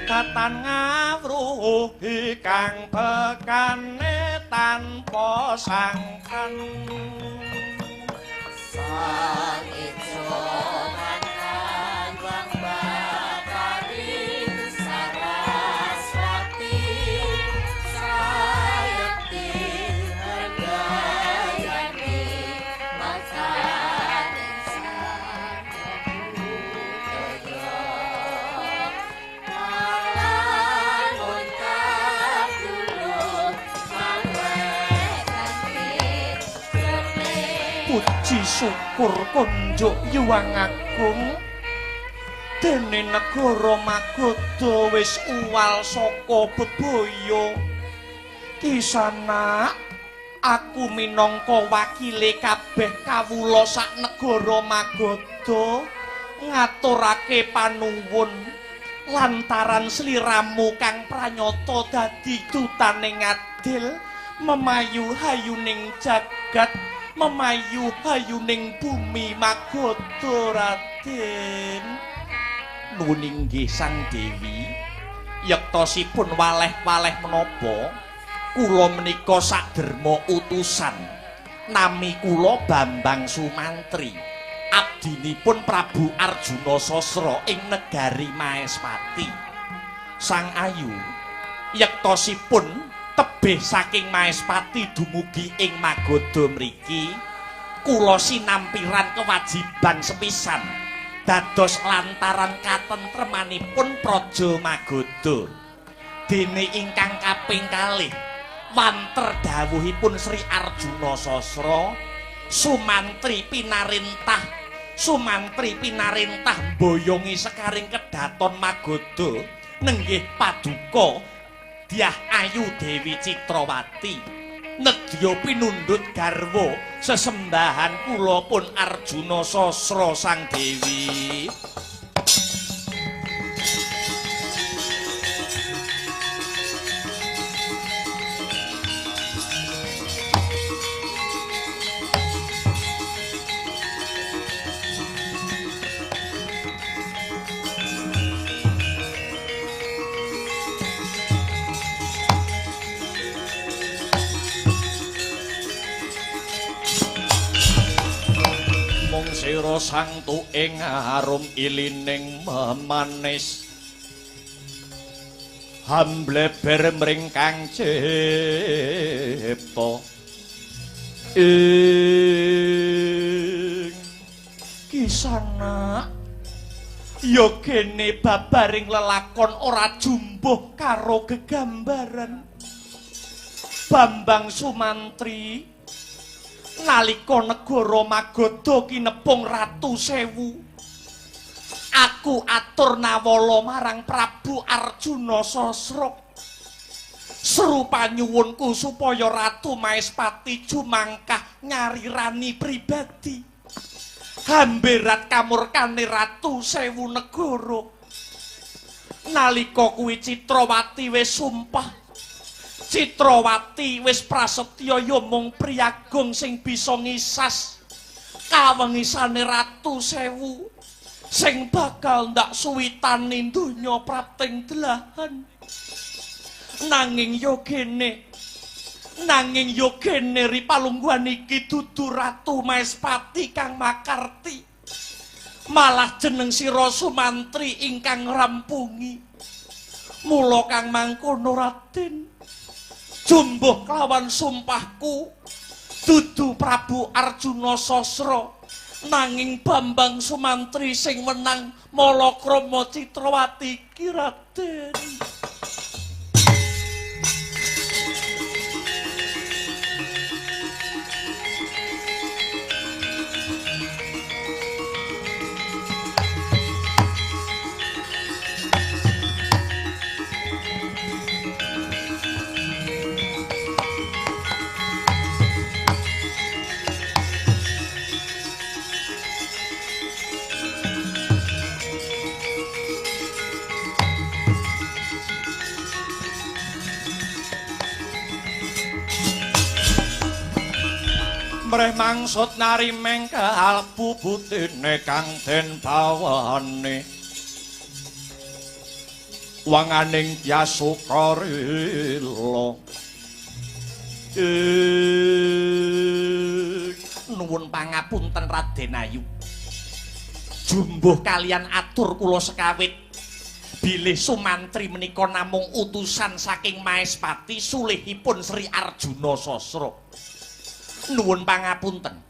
katan ngawruhi kang bekane tanpa sangkan Sang ijo makan wang bakari Saraswati sayekti herdayani makan sang budaya Malamun kabdulu mawek kanthi jernih puji syukur kunjuk yuwang agung dene negara Magoda wis uwal saka bebaya kisana aku minangka wakile kabeh kawula sak negara Magoda ngaturake panuwun lantaran sliramu kang pranyata dadi dutaning adil memayu hayuning jagat memayu hayuning bumi Magoda Raden. Nuwun inggih Sang Dewi, yektosipun waleh-waleh menapa kula menika saderma utusan nami kula Bambang Sumantri abdinipun Prabu Arjuna Sasra ing negari Maespati. Sang Ayu yektosipun tebih saking Maespati dumugi ing Magoda mriki kula sinampiran kewajiban sepisan dados lantaran katentremanipun praja Magoda dene ingkang kaping kalih wanter dawuhipun Sri Arjuna Sasra Sumantri pinarintah boyongi sekaring kedaton Magoda nenggih paduka Dyah Ayu Dewi Citrawati nedya pinundhut garwa sesembahan kula pun Arjuna Sasra Sang Dewi sira sang tuing arum ilining memanis hambleber mringkang cipta ing kisana ya kene babaring lelakon ora jumbuh karo gegambaran Bambang Sumantri nalika negara Magadha kinepung Ratu Sewu aku atur nawala marang Prabu Arjuna Sasra serupa nyuwunku supaya Ratu Maespati jumangkah nyarirani pribadi hamberat kamurkane Ratu Sewu negara nalika kuwi Citrawati wis sumpah Citrawati wis prasetya ya mung priyagung sing bisa ngisas kawengisane Ratu Sewu sing bakal ndak suwitani donya prating delahan nanging yogene ripalungguhan iki dudu Ratu Maespati kang makarti malah jeneng sira Sumantri ingkang rampungi mula kang mangkono Raden jumbuh kelawan sumpahku dudu Prabu Arjuna Sasra nanging Bambang Sumantri sing menang Malakrama Citrawati iki Raden. Mreh mangsut narimeng kalbu butine kang den bawane wanganing Yasukarila nuwun pangapunten Raden Ayu jumbuh kalian atur kula sekawit bilih Sumantri menika namung utusan saking Maespati sulihipun Sri Arjuna Sasra nuwun pangapunten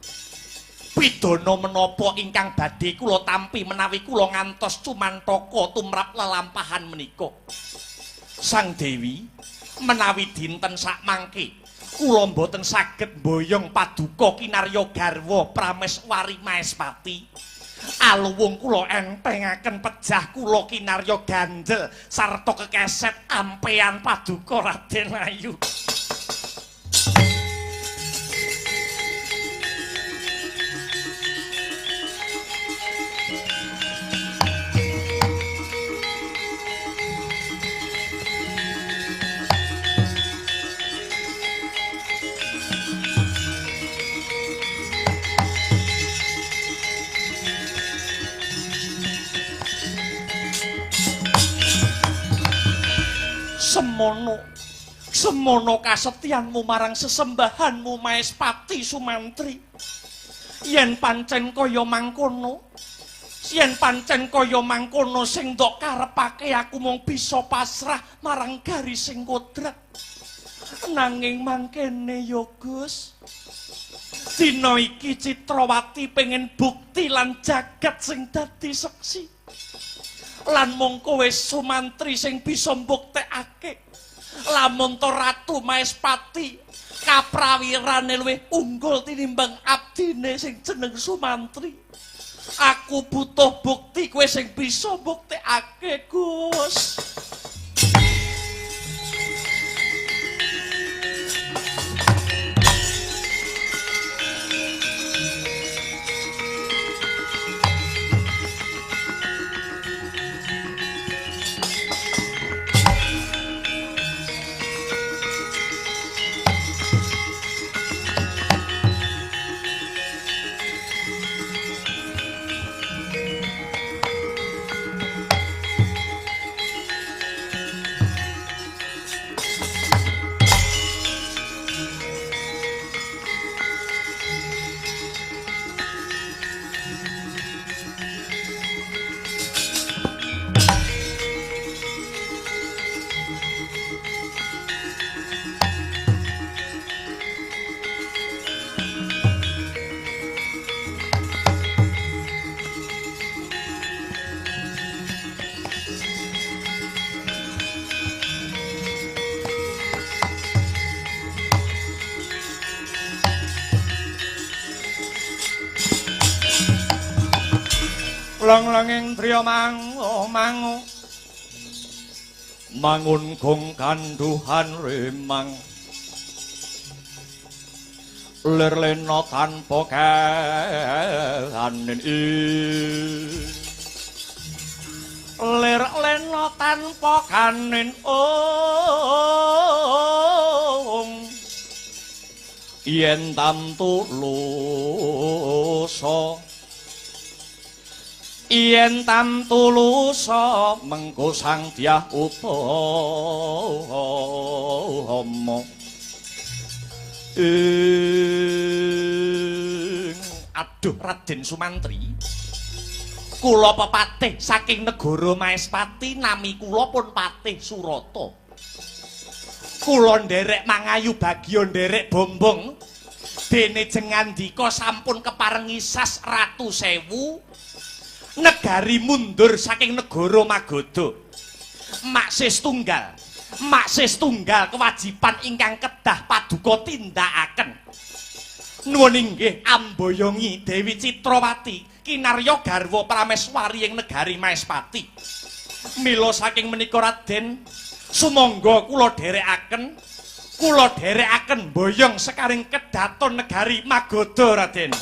pidana menapa ingkang badhe kula tampi menawi kula ngantos cumantaka tumrap lelampahan menika Sang Dewi menawi dinten sakmangke kula mboten saged mboyong paduka kinarya garwa Prameswari Maespati aluwung kula entengaken pejah kula kinarya gandel sarta kekeset ampean paduka Raden Ayu. Semono kasetyanmu marang sesembahanmu Maespati Sumantri yen pancen kaya mangkono sing ndok karepake aku mung bisa pasrah marang garising kodrat nanging mangkene ya Gus dina iki Citrawati pengen bukti lan jagat sing dadi saksi lan mung kowe Sumantri sing bisa mbuktekake lamun to Ratu Maespati kaprawirane luwih unggul tinimbang abdine sing jeneng Sumantri aku butuh bukti kowe sing bisa mbuktekake Gus. Lang-langing priya mangu mangun gong kanduhan remang lir lena tanpa kahanen lir lena tanpa kanen yen tamtu lusa yen tamtu lusa mengko sang dyah upama aduh Raden Sumantri kula pepatih saking negara Maespati nami kula pun Patih Surata kula nderek mangayu bagya nderek bombong dene jengandika sampun keparengi sas ratu sewu negari mundur saking negara Magoda maksih tunggal kewajiban ingkang kedah paduka tindakaken nuwun inggih amboyongi Dewi Citrawati kinarya garwa prameswari ing negari Maespati mila saking menika Raden sumangga kula dherekaken boyong sekaring kedaton negari Magoda Raden.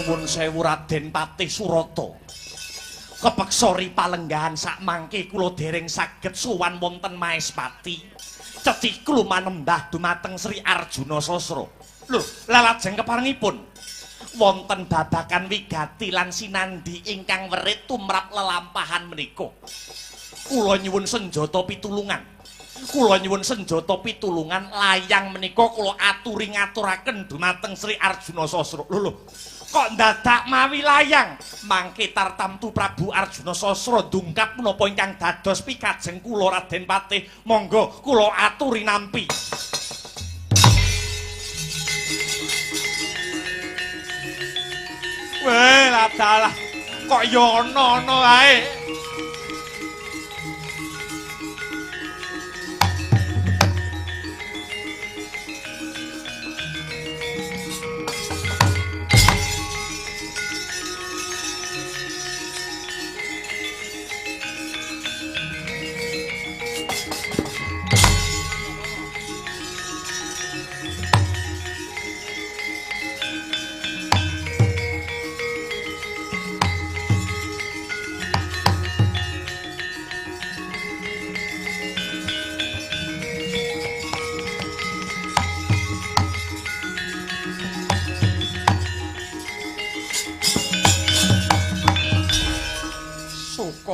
Nuwun sewu Raden Patih Surata. Kepeksa ripalenggahan sakmangke kula dereng saged sowan wonten Maespati. Cecikul manembah dumateng Sri Arjuna Sasra. Lho, lalajeng keparengipun wonten babakan wigati lan sinandi ingkang werit tumrap lelampahan menika. Kula nyuwun senjata pitulungan. Layang menika kula aturi ngaturaken dumateng Sri Arjuna Sasra. Lho, kok dadak mawi layang mangke tartamtu Prabu Arjuna Sasra dungkap menapa ingkang dados pikajeng kula Raden Patih monggo kula aturi nampi. Weh ladalah kok ya ana wae.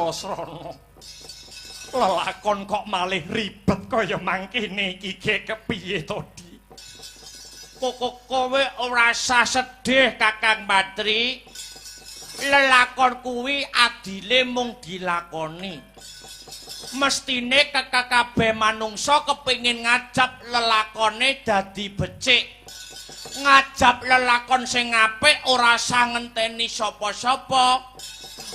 Srana lelakon kok malih ribet kaya mangkene iki kepiye to Di? Kowe ora usah sedih Kakang Badri. Lelakon kuwi adile mung dilakoni. Mestine kabeh manungsa kepengin ngajab lelakone dadi becik. Ngajab lelakon sing apik ora usah ngenteni sapa-sapa.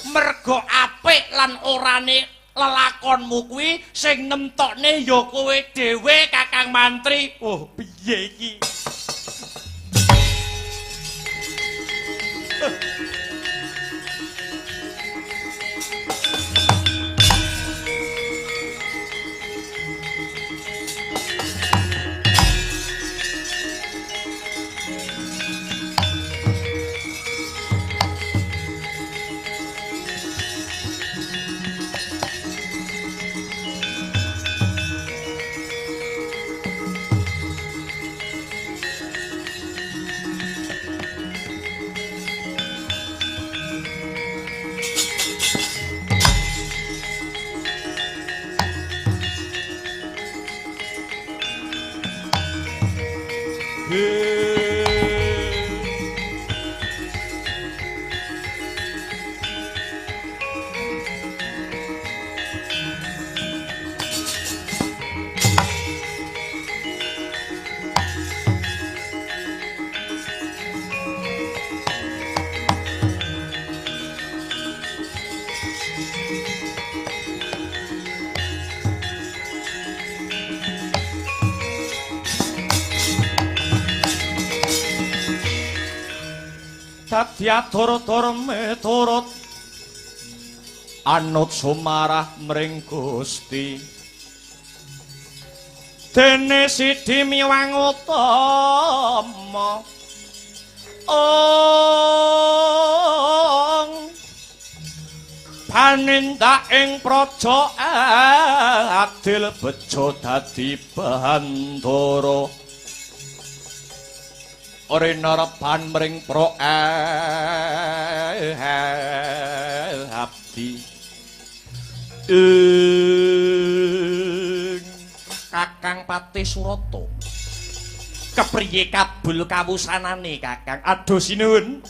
Mergo apik lan orane lelakonmu kuwi sing nemtokne ya kowe dhewe Kakang Mantri. Oh, piye iki? dadi adur-adur miturut anut sumarah mring Gusti dene sidi miwang utama panindak ing praja adil bejo dadi bandara ora narepan mring pro abdi Kakang Patih Surata kepriye kabul kawusanane Kakang adoh sinuwun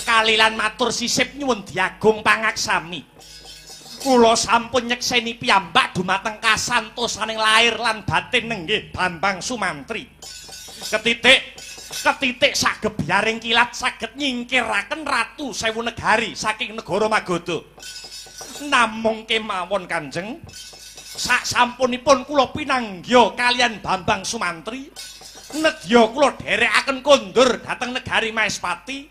kalilan matur sisip nyuwun diagung pangaksami kula sampun nyekseni piyambak dumateng kasantosaning lair lan batin nenggih Bambang Sumantri ketitik sagebyaring kilat saged nyingkiraken Ratu Sewu Negari saking negara Magoda namung kemawon Kanjeng sasampunipun kula pinanggya kalian Bambang Sumantri nedya kula dherekaken kondur dhateng negari Maespati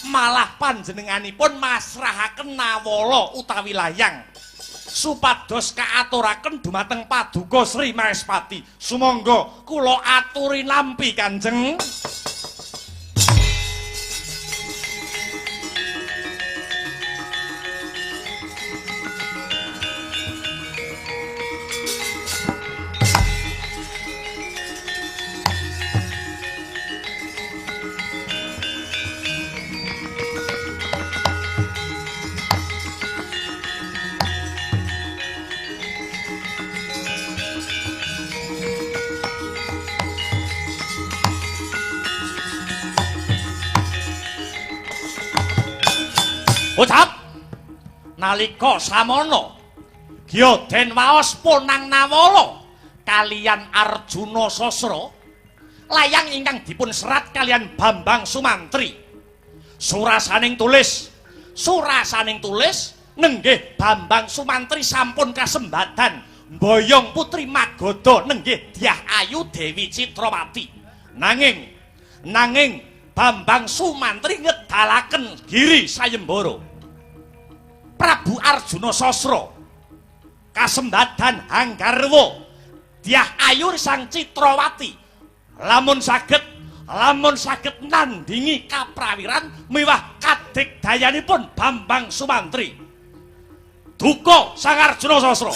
malah panjenenganipun masrahaken Nawala utawi layang supados kaaturaken dumateng Paduka Sri Maespati sumangga kula aturi nampi Kanjeng Ucap nalika samana Gyaden waos punang Nawala kalian Arjuna Sasra layang ingkang dipun serat kalian Bambang Sumantri surasaning tulis nenggih Bambang Sumantri sampun kasembadan mboyong putri Magoda nenggih Dyah Ayu Dewi Citrawati nanging Bambang Sumantri ngedalaken Giri Sayembara Prabu Arjuna Sasra kasembadan Hanggarwa Dyah Ayu Sang Citrawati lamun saged nandingi kaprawiran miwah kadigdayanipun Bambang Sumantri duka Sang Arjuna Sasra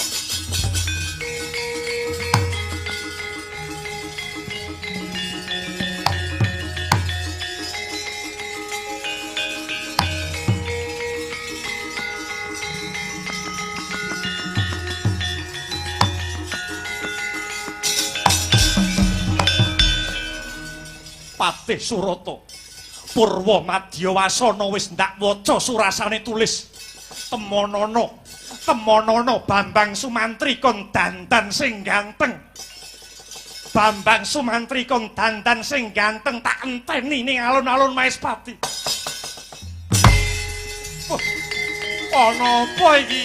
Patih Surata Purwa Madyawasana wis ndak waca surasane tulis temonana Bambang Sumantri kon dandan sing ganteng Bambang Sumantri kon dandan sing ganteng tak enteni ning alun-alun Maespati ana apa iki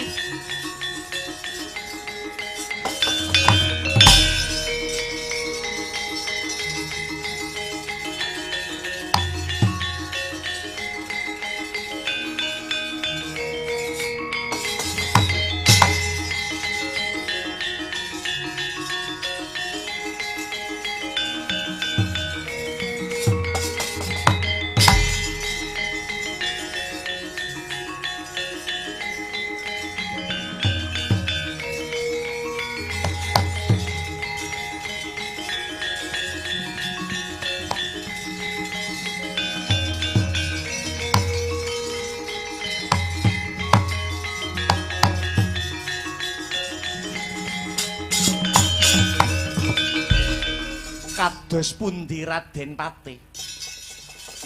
kados pundi Raden Patih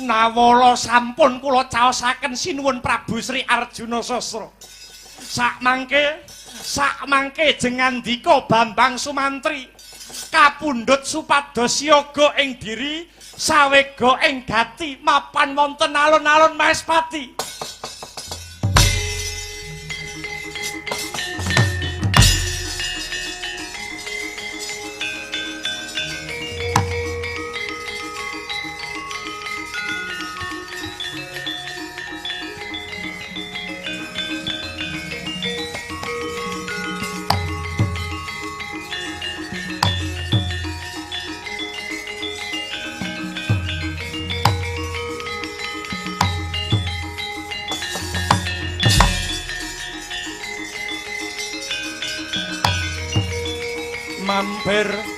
Nawala sampun kula caosaken sinuwun Prabu Sri Arjuna Sasra sakmangke jengandika Bambang Sumantri kapundhut supados siaga ing diri sawega ing gati mapan wonten alun-alun Maespati mampir